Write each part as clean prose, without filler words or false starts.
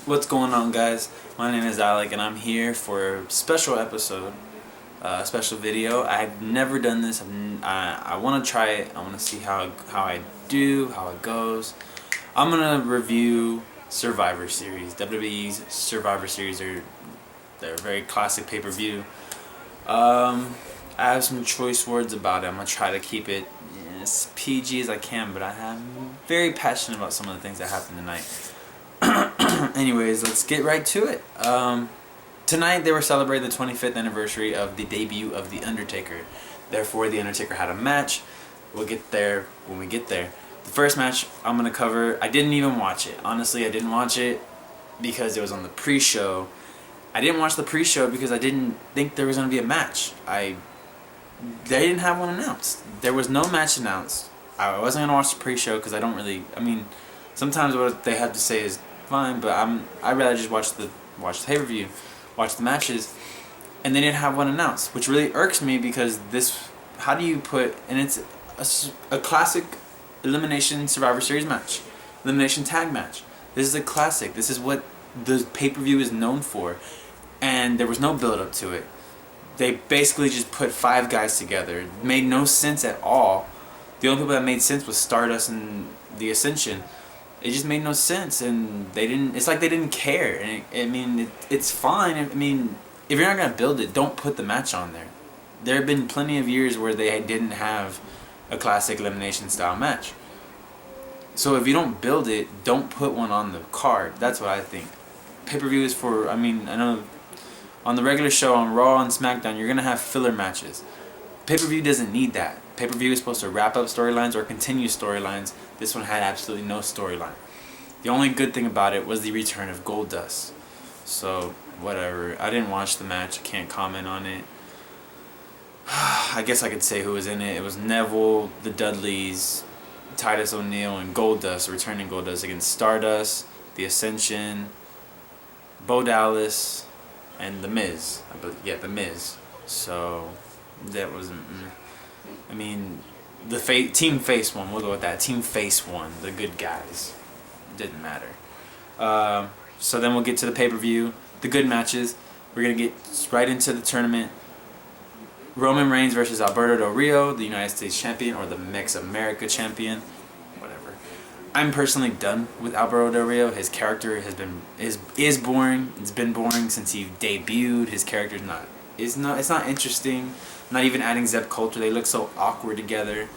What's going on, guys? My name is Alec and I'm here for a special episode, a special video. I've never done this. I want to try it. I want to see how I do, how it goes. I'm going to review Survivor Series. WWE's Survivor Series they're a very classic pay-per-view. I have some choice words about it. I'm going to try to keep it as PG as I can, but I'm very passionate about some of the things that happened tonight. Anyways, let's get right to it. Tonight they were celebrating the 25th anniversary of the debut of The Undertaker. Therefore, The Undertaker had a match. We'll get there when we get there. The first match I'm going to cover, I didn't even watch it. Honestly, I didn't watch it because it was on the pre-show. I didn't watch the pre-show because I didn't think there was going to be a match. They didn't have one announced. There was no match announced. I wasn't going to watch the pre-show because I don't really, sometimes what they have to say is fine, but I'd rather just watch the pay-per-view, watch the matches, and they didn't have one announced, which really irks me because how do you put, and it's a classic elimination Survivor Series match, elimination tag match. This is a classic. This is what the pay-per-view is known for, and there was no build-up to it. They basically just put 5 guys together. It made no sense at all. The only people that made sense was Stardust and the Ascension. It just made no sense, and they didn't. It's like they didn't care. And it's fine. If you're not gonna build it, don't put the match on there. There have been plenty of years where they didn't have a classic elimination style match. So if you don't build it, don't put one on the card. That's what I think. Pay-per-view is for. I know on the regular show on Raw and SmackDown, you're gonna have filler matches. Pay-per-view doesn't need that. Pay-per-view is supposed to wrap up storylines or continue storylines. This one had absolutely no storyline. The only good thing about it was the return of Goldust. So, whatever. I didn't watch the match. I can't comment on it. I guess I could say who was in it. It was Neville, the Dudleys, Titus O'Neil, and Goldust, returning Goldust against Stardust, The Ascension, Bo Dallas, and The Miz. The Miz. So, that wasn't... Team Face won. We'll go with that. Team Face won. The good guys. Didn't matter. So then we'll get to the pay-per-view. The good matches. We're going to get right into the tournament. Roman Reigns versus Alberto Del Rio, the United States champion, or the Mex America champion. Whatever. I'm personally done with Alberto Del Rio. His character is boring. It's been boring since he debuted. His character's it's not interesting. Not even adding Zeb Coulter. They look so awkward together.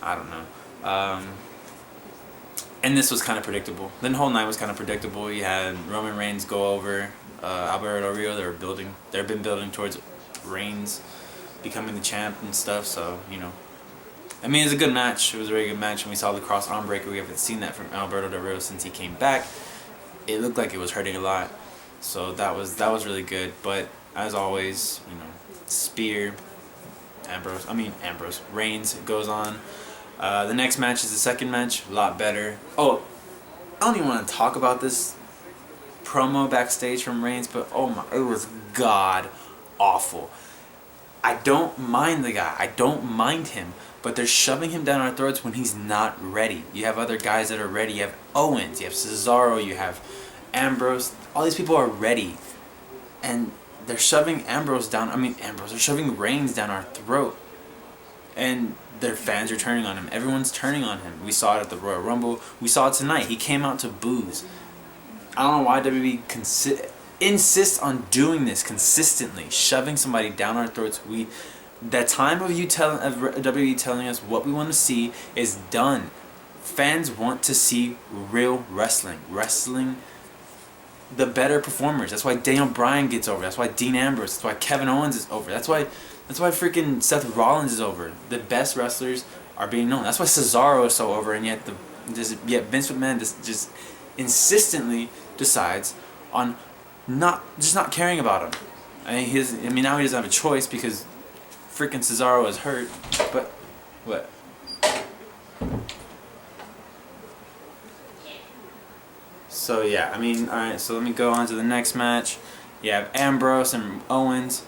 I don't know. And this was kind of predictable. The whole night was kind of predictable. You had Roman Reigns go over Alberto Del Rio. They've been building towards Reigns becoming the champ and stuff. So it was a good match. It was a very good match. And we saw the cross arm breaker. We haven't seen that from Alberto Del Rio since he came back. It looked like it was hurting a lot. So that was really good. But as always, spear. Reigns goes on. The next match is the second match, a lot better. Oh, I don't even want to talk about this promo backstage from Reigns, but it was god awful. I don't mind the guy. I don't mind him, but they're shoving him down our throats when he's not ready. You have other guys that are ready. You have Owens, you have Cesaro, you have Ambrose. All these people are ready, and they're shoving they're shoving Reigns down our throat. And their fans are turning on him. Everyone's turning on him. We saw it at the Royal Rumble. We saw it tonight. He came out to boos. I don't know why WWE insists on doing this consistently, shoving somebody down our throats. That time of WWE telling us what we want to see is done. Fans want to see real wrestling. The better performers. That's why Daniel Bryan gets over. That's why Dean Ambrose. That's why Kevin Owens is over. That's why freaking Seth Rollins is over. The best wrestlers are being known. That's why Cesaro is so over, and yet Vince McMahon just insistently decides on not caring about him. Now he doesn't have a choice because freaking Cesaro is hurt. But what? So yeah, alright, so let me go on to the next match. You have Ambrose and Owens.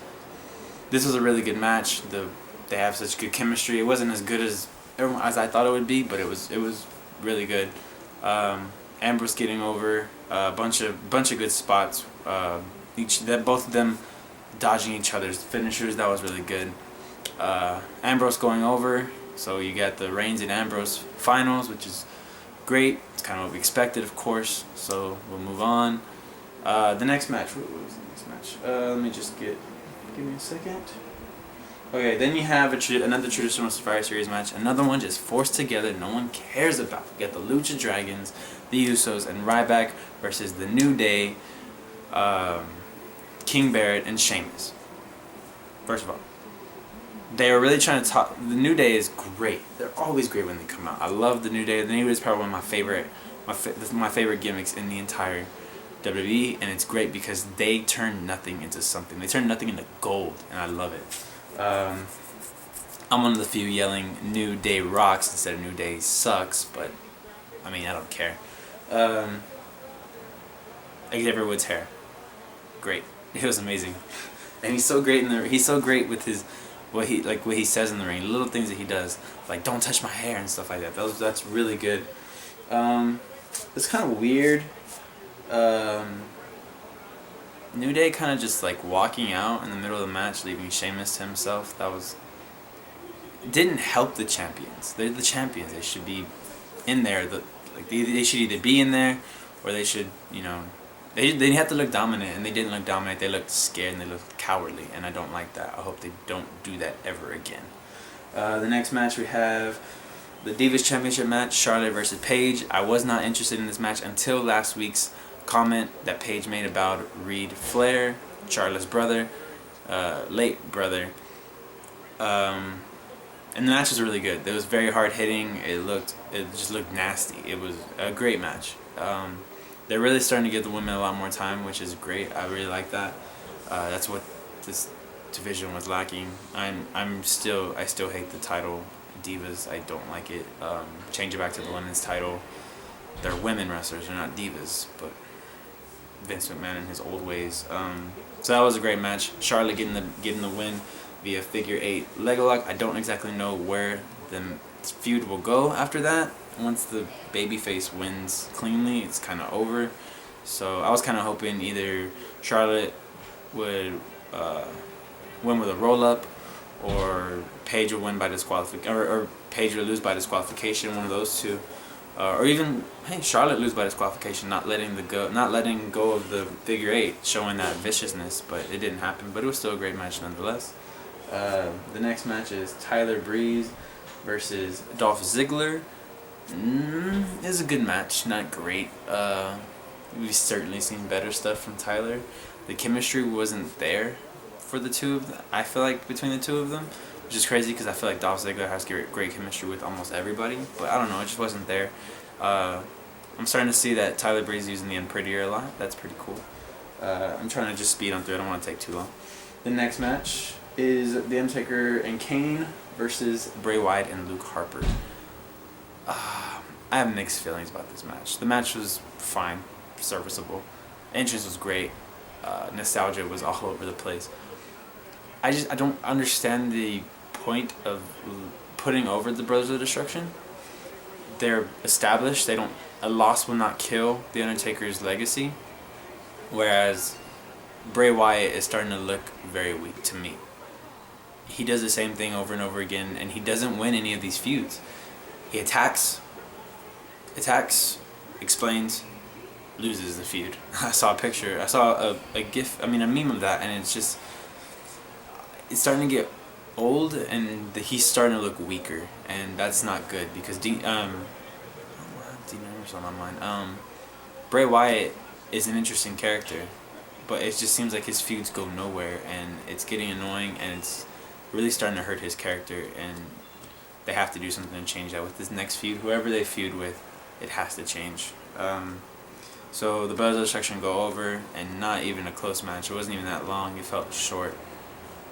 This was a really good match. They have such good chemistry. It wasn't as good as I thought it would be, but it was really good. Ambrose getting over a bunch of good spots. Both of them dodging each other's finishers. That was really good. Ambrose going over, so you got the Reigns and Ambrose finals, which is great. It's kind of what we expected, of course. So we'll move on. The next match. What was the next match? Let me just give me a second. Okay, then you have another traditional Survivor Series match. Another one just forced together, no one cares about. You got the Lucha Dragons, the Usos, and Ryback versus the New Day, King Barrett, and Sheamus. First of all, they are really trying to talk. The New Day is great. They're always great when they come out. I love the New Day. The New Day is probably one of my favorite gimmicks in the entire WWE, and it's great because they turn nothing into something. They turn nothing into gold, and I love it. I'm one of the few yelling New Day rocks instead of New Day sucks, but I mean, I don't care. Xavier Woods' hair, great. It was amazing, and he's so great he's so great with his what he says in the ring, little things that he does, like don't touch my hair and stuff like that. That's really good. It's kind of weird. New Day kind of just like walking out in the middle of the match, leaving Sheamus to himself. Didn't help the champions. They're the champions. They should be in there. They should either be in there, or they should, they have to look dominant, and they didn't look dominant. They looked scared and they looked cowardly, and I don't like that. I hope they don't do that ever again. The next match we have the Divas Championship match, Charlotte versus Paige. I was not interested in this match until last week's comment that Paige made about Reed Flair, Charlotte's brother, late brother. And the match was really good. It was very hard hitting. It just looked nasty. It was a great match. They're really starting to give the women a lot more time, which is great. I really like that. That's what this division was lacking. I still hate the title, Divas. I don't like it. Change it back to the women's title. They're women wrestlers. They're not divas, but Vince McMahon in his old ways. So that was a great match. Charlotte getting the win via figure 8 leg lock. I don't exactly know where the feud will go after that. Once the babyface wins cleanly, it's kind of over. So I was kind of hoping either Charlotte would win with a roll up, or Paige would win by disqualification, or Paige would lose by disqualification. One of those two. Or even Charlotte lose by disqualification, not letting go of the figure 8, showing that viciousness, but it didn't happen. But it was still a great match nonetheless. The next match is Tyler Breeze versus Dolph Ziggler. It was a good match, not great. We've certainly seen better stuff from Tyler. The chemistry wasn't there for the two of them. I feel like between the two of them, which is crazy because I feel like Dolph Ziggler has great chemistry with almost everybody, but I don't know, it just wasn't there. I'm starting to see that Tyler Breeze using the Unprettier a lot. That's pretty cool. I'm trying to just speed on through. I don't want to take too long. The next match is The Undertaker and Kane versus Bray Wyatt and Luke Harper. I have mixed feelings about this match. The match was fine, serviceable. Entrance was great. Nostalgia was all over the place. I don't understand the point of putting over the Brothers of Destruction. They're established. A loss will not kill The Undertaker's legacy. Whereas Bray Wyatt is starting to look very weak to me. He does the same thing over and over again, and he doesn't win any of these feuds. He attacks, explains, loses the feud. I saw a picture. I saw a gif. A meme of that, and it's starting to get old, and he's starting to look weaker, and that's not good because Dean Ambrose on my mind. Bray Wyatt is an interesting character, but it just seems like his feuds go nowhere, and it's getting annoying, and it's really starting to hurt his character, and they have to do something to change that with this next feud. Whoever they feud with, it has to change. So the Brothers of Destruction go over, and not even a close match. It wasn't even that long. It felt short.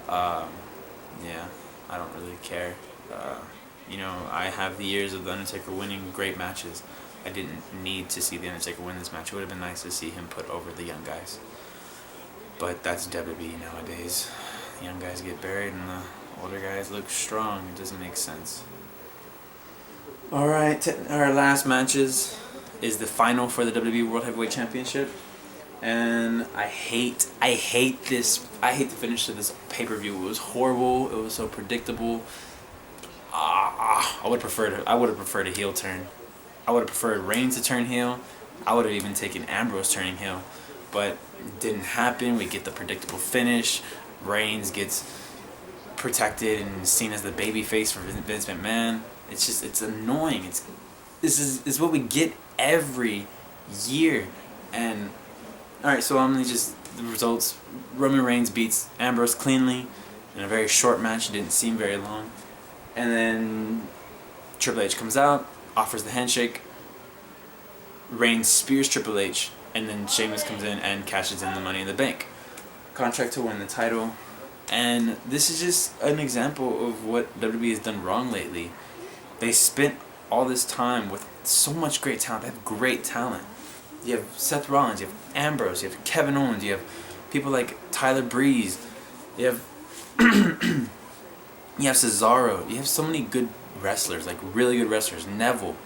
Yeah, I don't really care. I have the years of The Undertaker winning great matches. I didn't need to see The Undertaker win this match. It would have been nice to see him put over the young guys. But that's WWE nowadays. The young guys get buried and the older guys look strong. It doesn't make sense. Alright, our last matches is the final for the WWE World Heavyweight Championship. And I hate this. I hate the finish to this pay-per-view. It was horrible. It was so predictable. I would have preferred a heel turn. I would have preferred Reigns to turn heel. I would have even taken Ambrose turning heel. But it didn't happen. We get the predictable finish. Reigns gets protected and seen as the baby face for Vince McMahon. It's annoying. This is what we get every year. And alright, so I'm gonna just the results. Roman Reigns beats Ambrose cleanly in a very short match. It didn't seem very long. And then Triple H comes out, offers the handshake. Reigns spears Triple H, and then Sheamus comes in and cashes in the Money in the Bank contract to win the title. And this is just an example of what WWE has done wrong lately. They spent all this time with so much great talent. They have great talent. You have Seth Rollins, you have Ambrose, you have Kevin Owens, you have people like Tyler Breeze, you have you have Cesaro. You have so many good wrestlers, like really good wrestlers. Neville.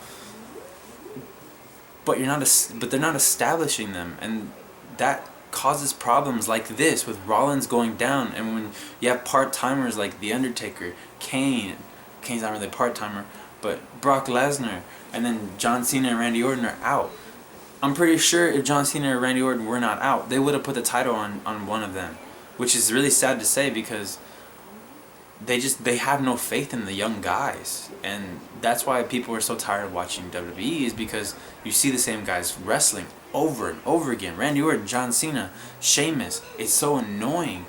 But they're not establishing them, and that causes problems like this with Rollins going down. And when you have part-timers like The Undertaker, Kane's not really a part-timer, but Brock Lesnar, and then John Cena and Randy Orton are out. I'm pretty sure if John Cena or Randy Orton were not out, they would have put the title on one of them, which is really sad to say because they have no faith in the young guys. And that's why people are so tired of watching WWE, is because you see the same guys wrestling over and over again. Randy Orton, John Cena, Sheamus. It's so annoying.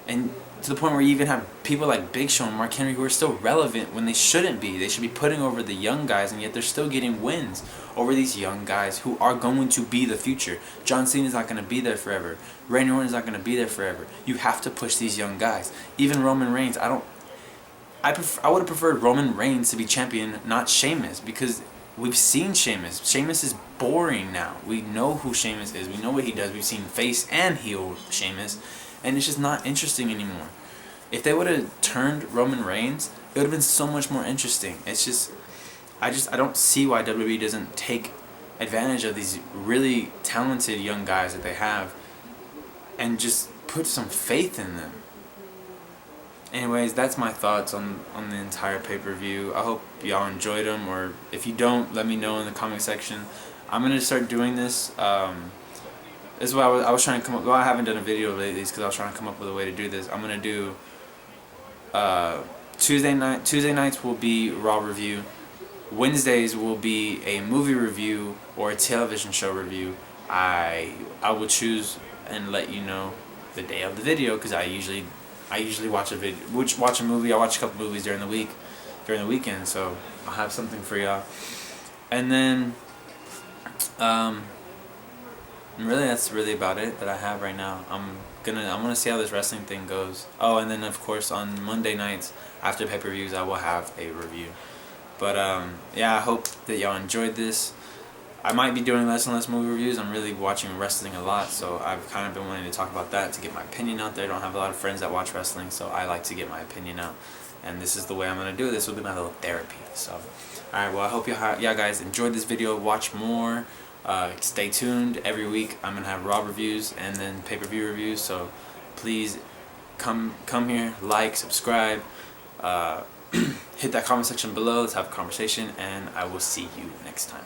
And to the point where you even have people like Big Show and Mark Henry who are still relevant when they shouldn't be. They should be putting over the young guys, and yet they're still getting wins over these young guys who are going to be the future. John Cena's not going to be there forever. Randy Orton's not going to be there forever. You have to push these young guys. Even Roman Reigns, I would have preferred Roman Reigns to be champion, not Sheamus, because we've seen Sheamus. Sheamus is boring now. We know who Sheamus is. We know what he does. We've seen face and heel Sheamus, and it's just not interesting anymore. If they would have turned Roman Reigns, it would have been so much more interesting. It's just, I don't see why WWE doesn't take advantage of these really talented young guys that they have and just put some faith in them. Anyways, that's my thoughts on the entire pay-per-view. I hope y'all enjoyed them, or if you don't, let me know in the comment section. I'm going to start doing this. This is what I was trying to come up with. Well, I haven't done a video lately because I was trying to come up with a way to do this. I'm going to do Tuesday nights will be Raw review. Wednesdays will be a movie review or a television show review. I will choose and let you know the day of the video, because I usually watch a movie. I watch a couple movies during the weekend, so I'll have something for y'all. And then really that's really about it that I have right now. I'm gonna see how this wrestling thing goes. Oh, and then of course on Monday nights after pay-per-views I will have a review. But yeah, I hope that y'all enjoyed this. I might be doing less and less movie reviews. I'm really watching wrestling a lot, so I've kind of been wanting to talk about that to get my opinion out there. I don't have a lot of friends that watch wrestling, so I like to get my opinion out. And this is the way I'm going to do it. This will be my little therapy. So, alright, well, I hope y'all guys enjoyed this video. Watch more. Stay tuned. Every week I'm going to have Raw reviews and then pay-per-view reviews, so please come here, like, subscribe, hit that comment section below. Let's have a conversation, and I will see you next time.